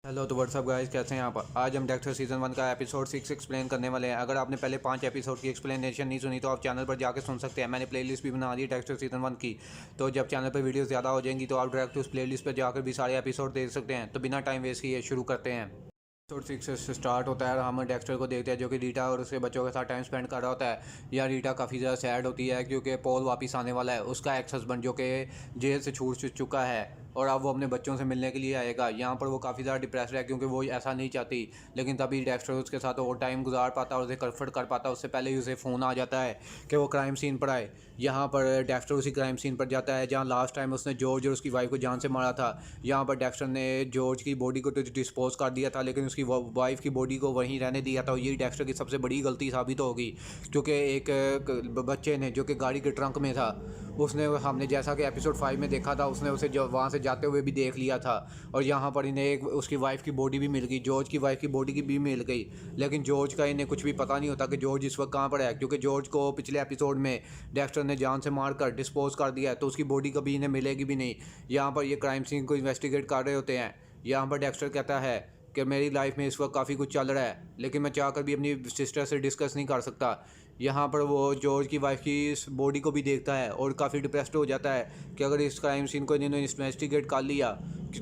Hello तो WhatsApp guys, कैसे हैं आप। आज हम डेक्स्टर सीज़न 1 का एपिसोड 6 एक्सप्लेन करने वाले हैं। अगर आपने पहले 5 एपिसोड की एक्सप्लेनेशन नहीं सुनी तो आप चैनल पर जाकर सुन सकते हैं। मैंने प्लेलिस्ट भी बना दी है डेक्स्टर सीज़न 1 की। तो जब चैनल पर वीडियो ज़्यादा हो जाएंगी तो आप डायरेक्ट उस प्लेलिस्ट पर जाकर भी सारे एपिसोड देख सकते हैं। तो बिना टाइम वेस्ट किए शुरू करते हैं। एपिसोड 6 से स्टार्ट होता है और हम डेक्स्टर को देखते हैं जो कि रीटा और उसके बच्चों के साथ टाइम स्पेंड कर रहा होता है। या रीटा काफ़ी ज़्यादा सैड होती है क्योंकि पॉल वापस आने वाला है, उसका एक्स हस्बैंड जो कि जेल से छूट चुका है और अब वो अपने बच्चों से मिलने के लिए आएगा। यहाँ पर वो काफ़ी ज़्यादा डिप्रेस्ड है क्योंकि वो ऐसा नहीं चाहती, लेकिन तभी डेक्स्टर उसके साथ और टाइम गुजार पाता और उसे कम्फर्ट कर पाता। उससे पहले ही उसे फ़ोन आ जाता है कि वो क्राइम सीन पर आए। यहाँ पर डेक्स्टर उसी क्राइम सीन पर जाता है जहाँ लास्ट टाइम उसने जॉर्ज और उसकी वाइफ को जान से मारा था। यहाँ पर डेक्स्टर ने जॉर्ज की बॉडी को तो डिस्पोज कर दिया था, लेकिन उसकी वाइफ की बॉडी को वहीं रहने दिया था। ये डेक्स्टर की सबसे बड़ी गलती साबित होगी क्योंकि एक बच्चे ने जो कि गाड़ी के ट्रंक में था, उसने, हमने जैसा कि एपिसोड 5 में देखा था, उसने उसे जो वहाँ से जाते हुए भी देख लिया था। और यहाँ पर इन्हें एक उसकी वाइफ की बॉडी भी मिल गई, जॉर्ज की वाइफ की बॉडी की भी मिल गई। लेकिन जॉर्ज का इन्हें कुछ भी पता नहीं होता कि जॉर्ज इस वक्त कहाँ पर है, क्योंकि जॉर्ज को पिछले एपिसोड में डेक्स्टर ने जान से मार कर डिस्पोज कर दिया है, तो उसकी बॉडी कभी इन्हें मिलेगी भी नहीं। यहाँ पर ये क्राइम सीन को इन्वेस्टिगेट कर रहे होते हैं। यहाँ पर डेक्स्टर कहता है कि मेरी लाइफ में इस वक्त काफ़ी कुछ चल रहा है, लेकिन मैं चाह कर भी अपनी सिस्टर से डिस्कस नहीं कर सकता। यहाँ पर वो जॉर्ज की वाइफ की इस बॉडी को भी देखता है और काफ़ी डिप्रेस्ड हो जाता है कि अगर इस क्राइम सीन को इन्होंने इन्वेस्टिगेट कर लिया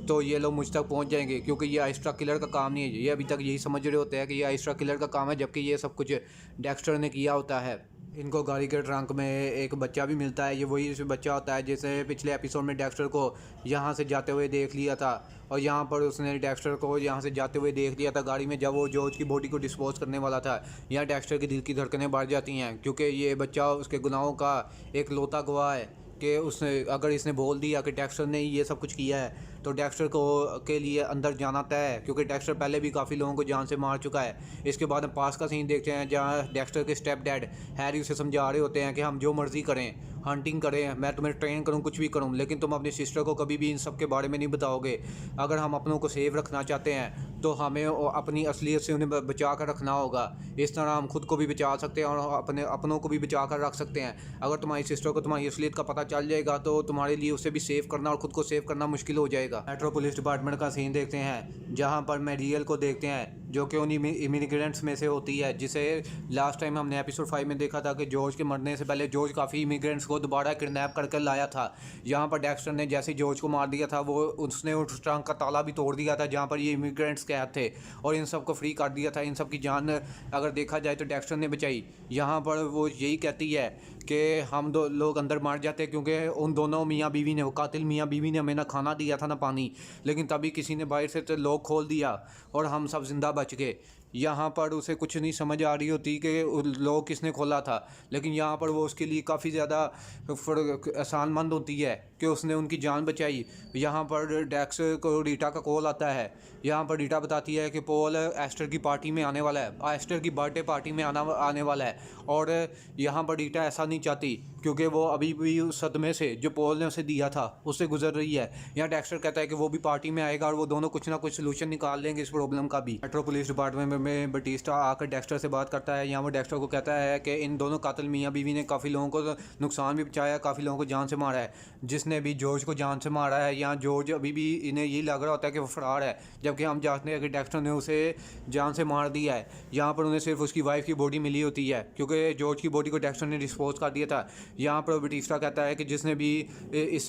तो ये लोग मुझ तक पहुँच जाएंगे, क्योंकि ये आइस्ट्रा किलर का काम नहीं है। ये अभी तक यही समझ रहे होते हैं कि ये आइस्ट्रा किलर का काम है, जबकि ये सब कुछ डेक्स्टर ने किया होता है। इनको गाड़ी के ट्रंक में एक बच्चा भी मिलता है। ये वही बच्चा होता है जिसे पिछले एपिसोड में डेक्स्टर को यहाँ से जाते हुए देख लिया था। और यहाँ पर उसने डेक्स्टर को यहाँ से जाते हुए देख लिया था गाड़ी में, जब वो जॉर्ज की बॉडी को डिस्पोज करने वाला था। यहाँ डेक्स्टर की दिल की धड़कनें बढ़ जाती हैं क्योंकि ये बच्चा उसके गुनाहों का एक लौता गवाह है कि उसने, अगर इसने बोल दिया कि डेक्स्टर ने ये सब कुछ किया है तो डेक्स्टर को के लिए अंदर जाना तय है, क्योंकि डेक्स्टर पहले भी काफ़ी लोगों को जान से मार चुका है। इसके बाद हम पास का सीन देखते हैं जहाँ डेक्स्टर के स्टेप डैड हैरी उसे समझा रहे होते हैं कि हम जो मर्ज़ी करें, हंटिंग करें, मैं तुम्हें ट्रेन करूं, कुछ भी करूं, लेकिन तुम अपनी सिस्टर को कभी भी इन सब के बारे में नहीं बताओगे। अगर हम अपनों को सेव रखना चाहते हैं तो हमें अपनी असलियत से उन्हें बचा कर रखना होगा। इस तरह हम खुद को भी बचा सकते हैं और अपनों को भी बचा कर रख सकते हैं। अगर तुम्हारी सिस्टर को तुम्हारी असलियत का पता चल जाएगा तो तुम्हारे लिए उसे भी सेव करना और ख़ुद को सेव करना मुश्किल हो जाएगा। मेट्रो पुलिस डिपार्टमेंट का सीन देखते हैं जहाँ पर मेरियल को देखते हैं जो कि उन्हीं इमिग्रेंट्स में से होती है, जिसे लास्ट टाइम हमने एपिसोड 5 में देखा था कि जॉर्ज के मरने से पहले जॉर्ज काफ़ी इमिग्रेंट्स को दोबारा किडनैप करके लाया था। यहाँ पर डेक्स्टर ने जैसे जॉर्ज को मार दिया था वो उसने उस ट्रंक का ताला भी तोड़ दिया था जहाँ पर ये इमिग्रेंट्स कैद थे, और इन सब को फ्री कर दिया था। इन सब की जान अगर देखा जाए तो डेक्स्टर ने बचाई। यहाँ पर वो यही कहती है कि हम दो लोग अंदर मार जाते क्योंकि उन दोनों मियाँ बीवी ने, वो कातिल मियाँ बीवी ने हमें ना खाना दिया था ना पानी, लेकिन तभी किसी ने बाहर से तो लॉक खोल दिया और हम सब जिंदा बच गए। यहाँ पर उसे कुछ नहीं समझ आ रही होती कि लॉक किसने खोला था, लेकिन यहाँ पर वो उसके लिए काफ़ी ज़्यादा एहसानमंद होती है कि उसने उनकी जान बचाई। यहाँ पर डेक्स को रीटा का कॉल आता है। यहाँ पर रीटा बताती है कि पॉल एस्टर की पार्टी में आने वाला है, एस्टर की बर्थडे पार्टी में आने वाला है। और यहाँ पर रीटा ऐसा नहीं चाहती क्योंकि वो अभी भी उस सदमे से जो पॉल ने उसे दिया था उससे गुजर रही है। यहाँ डेक्स्टर कहता है कि वो भी पार्टी में आएगा और वो दोनों कुछ ना कुछ सोल्यूशन निकाल लेंगे इस प्रॉब्लम का भी। मेट्रो पुलिस डिपार्टमेंट में बटिस्टा आकर डेक्स्टर से बात करता है। यहाँ वो डेक्स्टर को कहता है कि इन दोनों कातिल मियाँ बीवी ने काफ़ी लोगों को नुकसान भी पहुँचाया, काफ़ी लोगों को जान से मारा है। जिसने भी जॉर्ज को जान से मारा है, यहाँ जॉर्ज अभी भी इन्हें यही लग रहा होता है कि वो फरार है, जबकि हम जानते हैं कि डेक्स्टर ने उसे जान से मार दिया है। यहाँ पर उन्हें सिर्फ उसकी वाइफ की बॉडी मिली होती है क्योंकि जॉर्ज की बॉडी को डेक्स्टर ने डिस्पोज कर दिया था। यहाँ पर बटिस्टा कहता है कि जिसने भी इस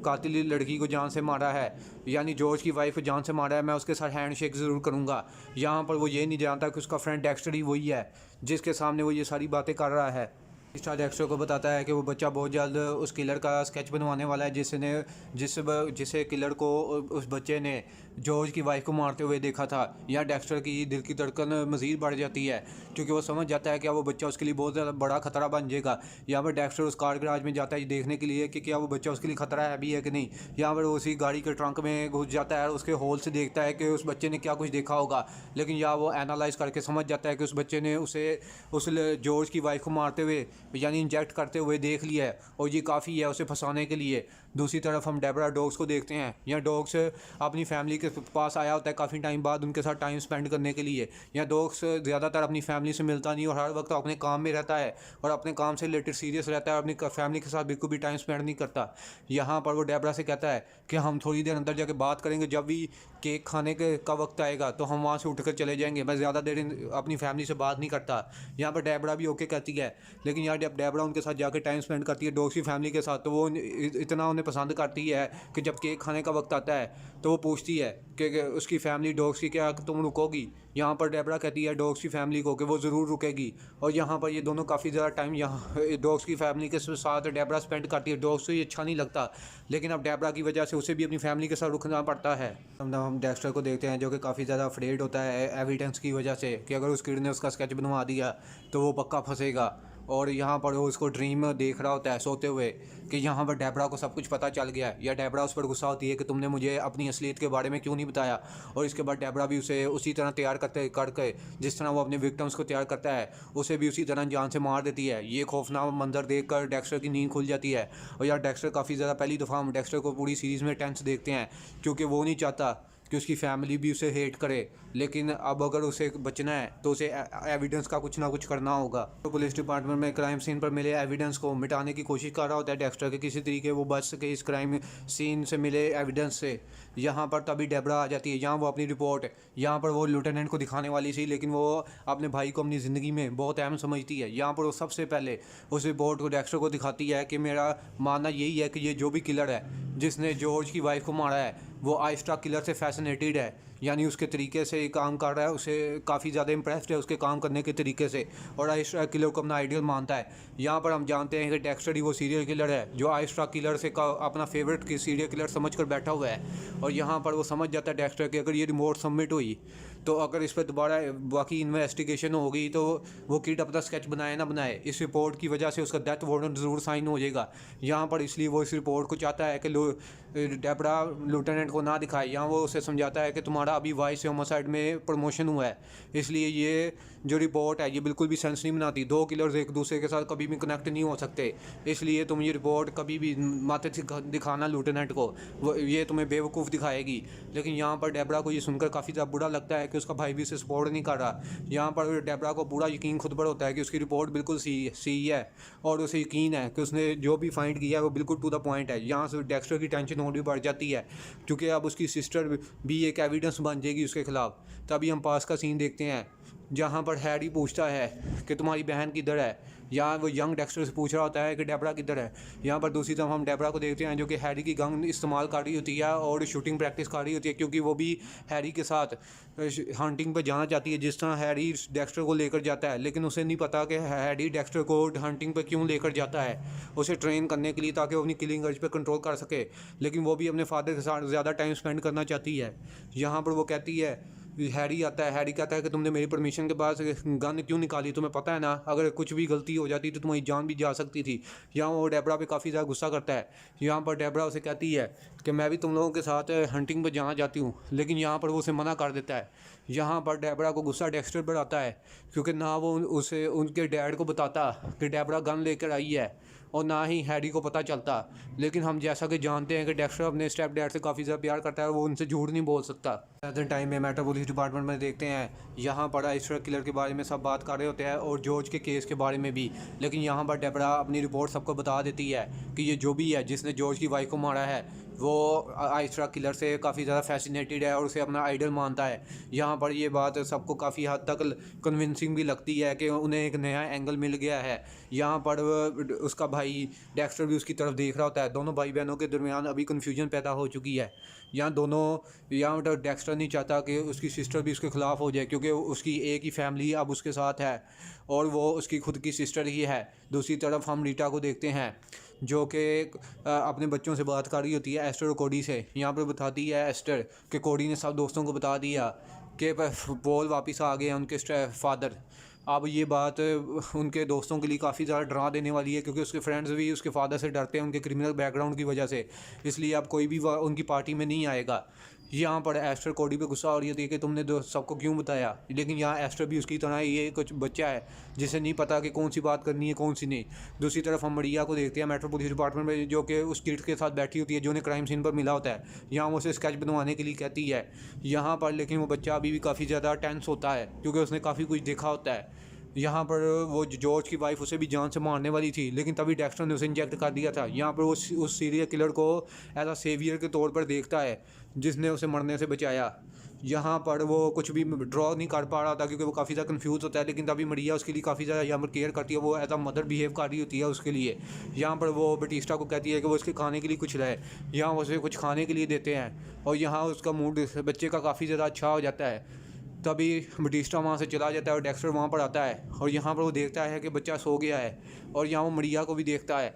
कातिल लड़की को जान से मारा है, यानी जॉर्ज की वाइफ को जान से मारा है, मैं उसके साथ हैंड शेक ज़रूर करूँगा। यहाँ पर वो ये नहीं जानता कि उसका फ्रेंड डेक्स्टर ही वही है जिसके सामने वो ये सारी बातें कर रहा है। स्टार डेक्स्टर को बताता है कि वो बच्चा बहुत जल्द उस किलर का स्केच बनवाने वाला है जिसे किलर को उस बच्चे ने जॉर्ज की वाइफ को मारते हुए देखा था। या डेक्स्टर की दिल की धड़कन मज़ीद बढ़ जाती है क्योंकि वो समझ जाता है कि वो बच्चा उसके लिए बहुत ज़्यादा बड़ा ख़तरा बन जाएगा। यहाँ पर डेक्स्टर उस कार गैराज में जाता है देखने के लिए कि क्या वो बच्चा उसके लिए ख़तरा है भी है कि नहीं। यहाँ पर वो उसी गाड़ी के ट्रंक में घुस जाता है और उसके होल से देखता है कि उस बच्चे ने क्या कुछ देखा होगा, लेकिन यहाँ वो एनालाइज करके समझ जाता है कि उस बच्चे ने उस जॉर्ज की वाइफ को मारते हुए यानी इंजेक्ट करते हुए देख लिया है और ये काफ़ी है उसे फंसाने के लिए। दूसरी तरफ हम डेबरा डॉग्स को देखते हैं। यहाँ डॉग्स अपनी फैमिली के पास आया होता है काफ़ी टाइम बाद उनके साथ टाइम स्पेंड करने के लिए। यहाँ डॉग्स ज़्यादातर अपनी फैमिली से मिलता नहीं और हर वक्त अपने काम में रहता है और अपने काम से रिलेटेड सीरियस रहता है और अपनी फैमिली के साथ बिल्कुल भी टाइम स्पेंड नहीं करता। यहाँ पर वो डेबरा से कहता है कि हम थोड़ी देर अंदर जाके बात करेंगे, जब भी केक खाने का वक्त आएगा तो हम वहाँ से उठ कर चले जाएंगे, मैं ज़्यादा देर अपनी फैमिली से बात नहीं करता। यहाँ पर डेबरा भी ओके कहती है, लेकिन यार जब डेबरा उनके साथ जाकर टाइम स्पेंड करती है डॉग्स की फैमिली के साथ, तो वो इतना उन्हें पसंद करती है कि जब केक खाने का वक्त आता है तो वो पूछती है कि उसकी फैमिली डॉग्स की क्या तुम रुकोगी। यहाँ पर डेबरा कहती है डॉग्स की फैमिली को कि वो ज़रूर रुकेगी। और यहाँ पर ये दोनों काफ़ी ज़्यादा टाइम यहाँ डॉग्स की फैमिली के साथ डेबरा स्पेंड करती है। डॉग्स को ये अच्छा नहीं लगता, लेकिन अब डेबरा की वजह से उसे भी अपनी फैमिली के साथ रुकना पड़ता है। हम डेक्स्टर को देखते हैं जो कि काफ़ी ज़्यादा अफ्रेड होता है एविडेंस की वजह से कि अगर उस किड ने उसका स्केच बनवा दिया तो वो पक्का फंसेगा। और यहाँ पर वो उसको ड्रीम देख रहा होता है सोते हुए कि यहाँ पर डेबरा को सब कुछ पता चल गया है, या डेबरा उस पर गुस्सा होती है कि तुमने मुझे अपनी असलियत के बारे में क्यों नहीं बताया। और इसके बाद डेबरा भी उसे उसी तरह तैयार करके जिस तरह वो अपने विक्टिम्स को तैयार करता है उसे भी उसी तरह जान से मार देती है। ये खौफनाक मंजर देखकर डेक्स्टर की नींद खुल जाती है। और यार डेक्स्टर काफ़ी ज़्यादा पहली दफ़ा हम डेक्स्टर को पूरी सीरीज़ में टेंस देखते हैं, क्योंकि वो नहीं चाहता कि उसकी फैमिली भी उसे हेट करे, लेकिन अब अगर उसे बचना है तो उसे एविडेंस का कुछ ना कुछ करना होगा। तो पुलिस डिपार्टमेंट में क्राइम सीन पर मिले एविडेंस को मिटाने की कोशिश कर रहा होता है डेक्स्टर के, किसी तरीके वो बच सके इस क्राइम सीन से मिले एविडेंस से। यहाँ पर तभी डेबरा आ जाती है। यहाँ वो अपनी रिपोर्ट यहाँ पर वो लेफ्टिनेंट को दिखाने वाली थी, लेकिन वो अपने भाई को अपनी ज़िंदगी में बहुत अहम समझती है। यहाँ पर वो सबसे पहले उस रिपोर्ट को डेक्स्टर को दिखाती है कि मेरा मानना यही है कि ये जो भी किलर है जिसने जॉर्ज की वाइफ को मारा है वो आइस्टा किलर से फैसिनेटेड है, यानी उसके तरीके से काम कर रहा है, उसे काफ़ी ज़्यादा इम्प्रेस्ड है उसके काम करने के तरीके से, और आइस्टा किलर को अपना आइडियल मानता है। यहाँ पर हम जानते हैं कि डेक्स्टर ही वो सीरियल किलर है जो आइस्टा किलर से अपना फेवरेट की सीरियल किलर समझ कर बैठा हुआ है। और यहाँ पर वो समझ जाता है डेक्स्टर कि अगर ये रिपोर्ट सबमिट हुई तो अगर इस पर दोबारा बाकी इन्वेस्टिगेशन होगी तो वो किड अपना स्केच बनाए ना बनाए, इस रिपोर्ट की वजह से उसका डेथ वारंट ज़रूर साइन हो जाएगा। यहाँ पर इसलिए वो इस रिपोर्ट को चाहता है कि डेबरा लेफ्टिनेंट को ना दिखाए। यहाँ वो उसे समझाता है कि तुम्हारा अभी वाइस से होमोसाइड में प्रमोशन हुआ है, इसलिए ये जो रिपोर्ट है ये बिल्कुल भी सेंस नहीं बनाती। दो किलर्स एक दूसरे के साथ कभी भी कनेक्ट नहीं हो सकते, इसलिए तुम ये रिपोर्ट कभी भी मत दिखाना लेफ्टिनेंट को, वो ये तुम्हें बेवकूफ़ दिखाएगी। लेकिन यहाँ पर डेबरा को ये सुनकर काफ़ी ज़्यादा बुरा लगता है कि उसका भाई भी उसे सपोर्ट नहीं कर रहा। यहाँ पर डेबरा को पूरा यकीन खुद पर होता है कि उसकी रिपोर्ट बिल्कुल सही है और उसे यकीन है कि उसने जो भी फाइंड किया है वो बिल्कुल टू द पॉइंट है। यहाँ से डेक्स्टर की टेंशन और भी बढ़ जाती है, क्योंकि अब उसकी सिस्टर भी एक एविडेंस बन जाएगी उसके खिलाफ। तभी हम पास का सीन देखते हैं जहाँ पर हैरी पूछता है कि तुम्हारी बहन किधर है। यहाँ वो यंग डेक्स्टर से पूछ रहा होता है कि डेबरा किधर है। यहाँ पर दूसरी तरफ हम डेबरा को देखते हैं जो कि हैरी की गन इस्तेमाल कर रही होती है और शूटिंग प्रैक्टिस कर रही होती है, क्योंकि वो भी हैरी के साथ हंटिंग पर जाना चाहती है जिस तरह हैरी डेक्स्टर को लेकर जाता है। लेकिन उसे नहीं पता कि हैरी डेक्स्टर को हंटिंग पर क्यों लेकर जाता है, उसे ट्रेन करने के लिए ताकि वो अपनी किलिंग अर्ज पर कंट्रोल कर सके। लेकिन वो भी अपने फादर के साथ ज़्यादा टाइम स्पेंड करना चाहती है। यहाँ पर वो कहती है, हैरी आता है, हैरी कहता है कि तुमने मेरी परमिशन के बाद गन क्यों निकाली, तुम्हें पता है ना अगर कुछ भी गलती हो जाती तो तुम्हारी जान भी जा सकती थी। यहाँ वो डेबरा पे काफ़ी ज़्यादा गुस्सा करता है। यहाँ पर डेबरा उसे कहती है कि मैं भी तुम लोगों के साथ हंटिंग पर जाना चाहती हूँ, लेकिन यहाँ पर वो उसे मना कर देता है। यहाँ पर डेबरा को गुस्सा डेक्स्टर पर आता है, क्योंकि ना वो उसे उनके डैड को बताता कि डेबरा गन लेकर आई है और ना ही हैरी को पता चलता। लेकिन हम जैसा कि जानते हैं कि डेक्स्टर अपने स्टेप डैड से काफ़ी ज़्यादा प्यार करता है और वो उनसे झूठ नहीं बोल सकता। प्रेजेंट टाइम में मेट्रोपोलिस डिपार्टमेंट में देखते हैं यहाँ पर आइस्टर किलर के बारे में सब बात कर रहे होते हैं और जॉर्ज के केस के बारे में भी। लेकिन यहाँ पर डेबरा अपनी रिपोर्ट सबको बता देती है कि ये जो भी है जिसने जॉर्ज की वाइफ को मारा है वो आइस्टर किलर से काफ़ी ज़्यादा फैसिनेटेड है और उसे अपना आइडल मानता है। यहाँ पर ये बात सबको काफ़ी हद तक कन्विंसिंग भी लगती है कि उन्हें एक नया एंगल मिल गया है। यहाँ पर उसका भाई डेक्स्टर भी उसकी तरफ देख रहा होता है। दोनों भाई बहनों के दरमियान अभी कन्फ्यूजन पैदा हो चुकी है। यहाँ डेक्स्टर नहीं चाहता कि उसकी सिस्टर भी उसके ख़िलाफ़ हो जाए, क्योंकि उसकी एक ही फैमिली अब उसके साथ है और वो उसकी खुद की सिस्टर ही है। दूसरी तरफ हम रीटा को देखते हैं जो कि अपने बच्चों से बात कर रही होती है एस्टर और कोडी से। यहाँ पर बताती है एस्टर कि कोडी ने सब दोस्तों को बता दिया कि पॉल वापस आ गए हैं उनके फादर। अब ये बात उनके दोस्तों के लिए काफ़ी ज़्यादा डरा देने वाली है, क्योंकि उसके फ्रेंड्स भी उसके फादर से डरते हैं उनके क्रिमिनल बैकग्राउंड की वजह से, इसलिए अब कोई भी उनकी पार्टी में नहीं आएगा। यहाँ पर एस्टर कोडी पे गुस्सा हो रही होती है कि तुमने सबको क्यों बताया, लेकिन यहाँ एस्टर भी उसकी तरह ये कुछ बच्चा है जिसे नहीं पता कि कौन सी बात करनी है कौन सी नहीं। दूसरी तरफ हम मरिया को देखते हैं मेट्रो पुलिस डिपार्टमेंट में, जो कि उस किड के साथ बैठी होती है जो उन्हें क्राइम सीन पर मिला होता है। यहाँ वो उसे स्केच बनवाने के लिए कहती है यहाँ पर, लेकिन वो बच्चा अभी भी काफ़ी ज़्यादा टेंस होता है क्योंकि उसने काफ़ी कुछ देखा होता है। यहाँ पर वो जॉर्ज की वाइफ उसे भी जान से मारने वाली थी, लेकिन तभी डेक्स्टर ने उसे इंजेक्ट कर दिया था। यहाँ पर वो उस सीरियल किलर को एज अ सेवियर के तौर पर देखता है जिसने उसे मरने से बचाया। यहाँ पर वो कुछ भी ड्रॉ नहीं कर पा रहा था क्योंकि वो काफ़ी ज़्यादा कंफ्यूज होता है, लेकिन तभी मरिया उसके लिए काफ़ी ज़्यादा यहाँ पर केयर करती है, वो एज अ मदर बिहेव कर रही होती है उसके लिए। यहाँ पर वो बटिस्टा को कहती है कि वो उसके खाने के लिए कुछ लाए। यहाँ वो उसे कुछ खाने के लिए देते हैं और यहाँ उसका मूड बच्चे का काफ़ी ज़्यादा अच्छा हो जाता है। तभी बटिस्टा वहाँ से चला जाता है और डेक्स्टर वहाँ पर आता है और यहाँ पर वो देखता है कि बच्चा सो गया है, और यहाँ वो मरिया को भी देखता है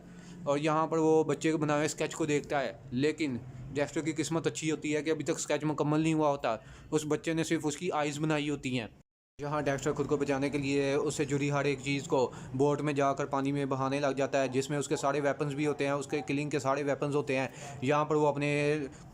और यहाँ पर वो बच्चे के बनाए हुए स्केच को देखता है। लेकिन डेक्स्टर की किस्मत अच्छी होती है कि अभी तक स्केच मुकम्मल नहीं हुआ होता, उस बच्चे ने सिर्फ उसकी आइज़ बनाई होती हैं। जहाँ डेक्स्टर खुद को बचाने के लिए उससे जुड़ी हर एक चीज़ को बोट में जाकर पानी में बहाने लग जाता है, जिसमें उसके सारे वेपन्स भी होते हैं, उसके किलिंग के सारे वेपन्स होते हैं। यहाँ पर वो अपने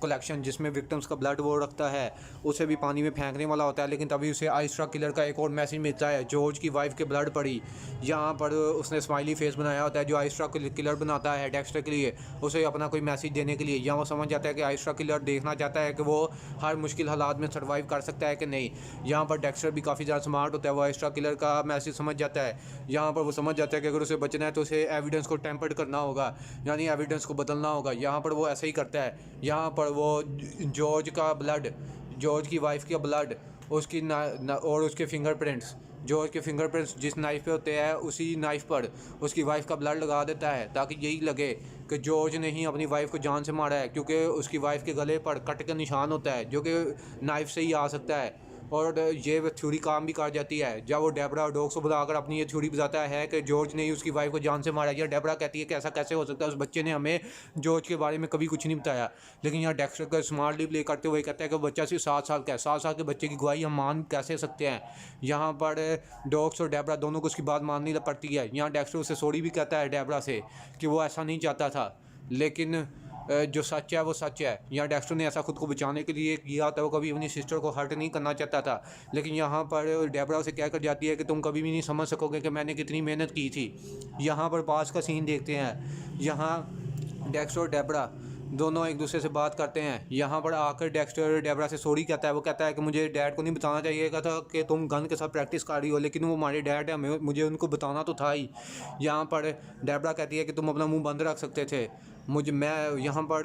कलेक्शन जिसमें विक्टिम्स का ब्लड वो रखता है उसे भी पानी में फेंकने वाला होता है, लेकिन तभी उसे आइस्ट्रा किलर का एक और मैसेज मिलता है, जॉर्ज की वाइफ के ब्लड पड़ी। यहाँ पर उसने स्माइली फेस बनाया होता है जो आइस्ट्रा किलर बनाता है डेक्स्टर के लिए, उसे अपना कोई मैसेज देने के लिए। यहाँ वो समझ जाता है कि आइस्ट्रा किलर देखना चाहता है कि वो हर मुश्किल हालात में सर्वाइव कर सकता है कि नहीं। यहाँ पर डेक्स्टर भी काफ़ी स्मार्ट होता है, वो एक्स्ट्रा किलर का मैसेज समझ जाता है। यहाँ पर वो समझ जाता है कि अगर उसे बचना है तो उसे एविडेंस को टेम्पर्ड करना होगा, यानी एविडेंस को बदलना होगा। यहाँ पर वो ऐसा ही करता है। यहाँ पर वो जॉर्ज का ब्लड, जॉर्ज की वाइफ का ब्लड, उसकी और उसके फिंगरप्रिंट्स, जॉर्ज के फिंगरप्रिंट्स जिस नाइफ पे होते हैं उसी नाइफ पर उसकी वाइफ का ब्लड लगा देता है, ताकि यही लगे कि जॉर्ज ने ही अपनी वाइफ को जान से मारा है, क्योंकि उसकी वाइफ के गले पर कट का निशान होता है जो कि नाइफ से ही आ सकता है। और ये थ्योरी काम भी कर जाती है जब वो डेबरा और डॉग्स को बुलाकर अपनी ये थ्योरी बताता है कि जॉर्ज ने ही उसकी वाइफ को जान से मारा। या डेबरा कहती है कि ऐसा कैसे हो सकता है, उस बच्चे ने हमें जॉर्ज के बारे में कभी कुछ नहीं बताया। लेकिन यहाँ डेक्स्टर का स्मार्टली प्ले करते हुए कहता है कि बच्चा सिर्फ 7 साल का है, 7 साल के बच्चे की गवाही हम मान कैसे सकते हैं। यहाँ पर डॉग्स और डेबरा दोनों को उसकी बात माननी पड़ती है। यहाँ डेक्स्टर उसे सॉरी भी कहता है डेबरा से कि वो ऐसा नहीं चाहता था, लेकिन जो सच है वो सच है। यहाँ डेक्स्टर ने ऐसा खुद को बचाने के लिए किया था, वो कभी अपनी सिस्टर को हर्ट नहीं करना चाहता था। लेकिन यहाँ पर डेबरा उसे कह कर जाती है कि तुम कभी भी नहीं समझ सकोगे कि मैंने कितनी मेहनत की थी। यहाँ पर पास का सीन देखते हैं, यहाँ डेक्स्टर और डेबरा दोनों एक दूसरे से बात करते हैं। यहाँ पर आकर डेक्स्टर डेबरा से सॉरी कहता है। वो कहता है कि मुझे डैड को नहीं बताना चाहिए था कि तुम गन के साथ प्रैक्टिस कर रही हो, लेकिन वो हमारे डैड है, मुझे उनको बताना तो था ही। यहाँ पर डेबरा कहती है कि तुम अपना मुंह बंद रख सकते थे, मैं यहाँ पर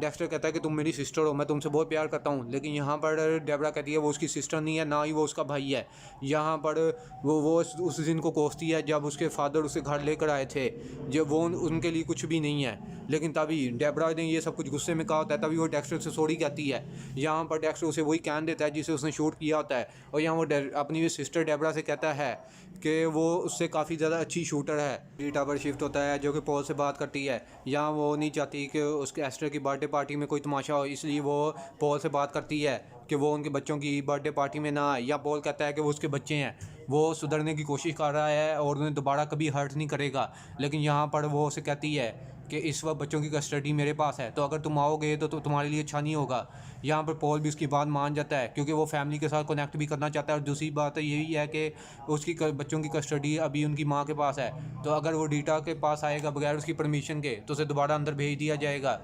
डेक्स्टर कहता है कि तुम मेरी सिस्टर हो, मैं तुमसे बहुत प्यार करता हूँ। लेकिन यहाँ पर डेबरा कहती है वो उसकी सिस्टर नहीं है, ना ही वो उसका भाई है। यहाँ पर वो उस दिन को कोसती है जब उसके फादर उसे घर लेकर आए थे, जब वो उनके लिए कुछ भी नहीं है। लेकिन तभी डेबरा ने ये सब कुछ गुस्से में कहा होता है, तभी वो डेक्स्टर से सॉरी कहती है। यहाँ पर डेक्स्टर उसे वही कैन देता है जिसे उसने शूट किया होता है, और यहाँ वो अपनी सिस्टर डेबरा से कहता है कि वो उससे काफ़ी ज़्यादा अच्छी शूटर है। रीटा पर शिफ्ट होता है जो कि पॉल से बात करती है। यहाँ वो नहीं चाहती कि उसके एस्टर की बर्थडे पार्टी में कोई तमाशा हो, इसलिए वो पॉल से बात करती है कि वो उनके बच्चों की बर्थडे पार्टी में ना आए। या पॉल कहता है कि वो उसके बच्चे हैं, वो सुधरने की कोशिश कर रहा है और उन्हें दोबारा कभी हर्ट नहीं करेगा। लेकिन यहाँ पर वो उसे कहती है कि इस वक्त बच्चों की कस्टडी मेरे पास है, तो अगर तुम आओगे तो तुम्हारे लिए अच्छा नहीं होगा। यहाँ पर पॉल भी उसकी बात मान जाता है क्योंकि वो फैमिली के साथ कनेक्ट भी करना चाहता है। और दूसरी बात यही है कि उसकी बच्चों की कस्टडी अभी उनकी माँ के पास है, तो अगर वो डीटा के पास आएगा बगैर उसकी परमिशन के तो उसे दोबारा अंदर भेज दिया जाएगा।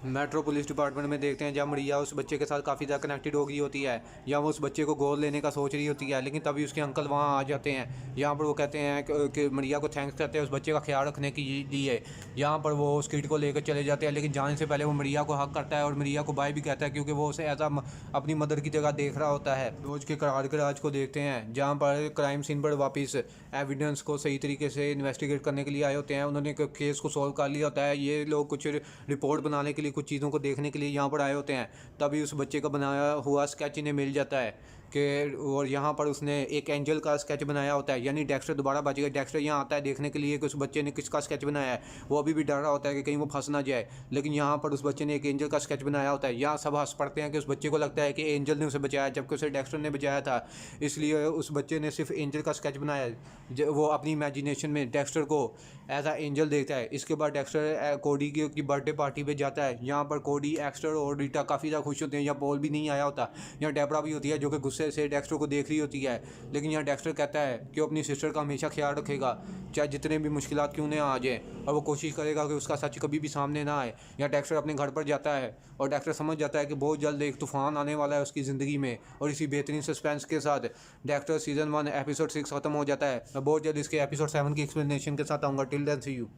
मेट्रो पुलिस डिपार्टमेंट में देखते हैं जब मरिया उस बच्चे के साथ काफ़ी ज़्यादा कनेक्टेड हो गई होती है, या वो उस बच्चे को गोद लेने का सोच रही होती है, लेकिन तभी उसके अंकल वहाँ आ जाते हैं। यहाँ पर वो कहते हैं कि मरिया को थैंक्स करते हैं उस बच्चे का ख्याल रखने के लिए। यहाँ पर वो उस किड को लेकर चले जाते हैं, लेकिन जाने से पहले वो मरिया को हक करता है और मरिया को बाय भी कहता है, क्योंकि वो उसे एज अपनी मदर की जगह देख रहा होता है। रोज के करार के राज को देखते हैं जहाँ पर क्राइम सीन पर वापस एविडेंस को सही तरीके से इन्वेस्टिगेट करने के लिए आए होते हैं। उन्होंने केस को सॉल्व कर लिया होता है। ये लोग कुछ रिपोर्ट बनाने के लिए, कुछ चीज़ों को देखने के लिए यहाँ पर आए होते हैं। तभी उस बच्चे का बनाया हुआ स्केच इन्हें मिल जाता है कि और यहाँ पर उसने एक एंजल का स्केच बनाया होता है, यानी डेक्स्टर दोबारा बचेगा। डेक्स्टर यहाँ आता है देखने के लिए कि उस बच्चे ने किसका स्केच बनाया है। वो अभी भी डर रहा होता है कि कहीं वो फंस ना जाए, लेकिन यहाँ पर उस बच्चे ने एक एंजल का स्केच बनाया होता है। यहाँ सब हंस पड़ते हैं कि उस बच्चे को लगता है कि एंजल ने उसे बचाया, जबकि उसे डेक्स्टर ने बचाया था। इसलिए उस बच्चे ने सिर्फ एंजल का स्केच बनाया है। वो अपनी इमेजिनेशन में डेक्स्टर को एज आ एंजल देखता है। इसके बाद डेक्स्टर कोडी की बर्थडे पार्टी पे जाता है। यहाँ पर कोडी, एक्स्टर और रीटा काफ़ी ज़्यादा खुश होते हैं। यहाँ पॉल भी नहीं आया होता। यहाँ डेबरा भी होती है जो कि गुस्से से डेक्स्टर को देख रही होती है, लेकिन यहाँ डेक्स्टर कहता है कि वो अपनी सिस्टर का हमेशा ख्याल रखेगा, चाहे जितने भी मुश्किलात क्यों ना आ जाए, और वो कोशिश करेगा कि उसका सच कभी भी सामने ना आए। यहाँ डेक्स्टर अपने घर पर जाता है और डेक्स्टर समझ जाता है कि बहुत जल्द एक तूफान आने वाला है उसकी ज़िंदगी में। और इसी बेहतरीन सस्पेंस के साथ डेक्स्टर सीज़न 1 एपिसोड 6 ख़त्म हो जाता है। मैं बहुत जल्द इसके एपिसोड 7 की एक्सप्लेनेशन के साथ आऊँगा। Till then see you.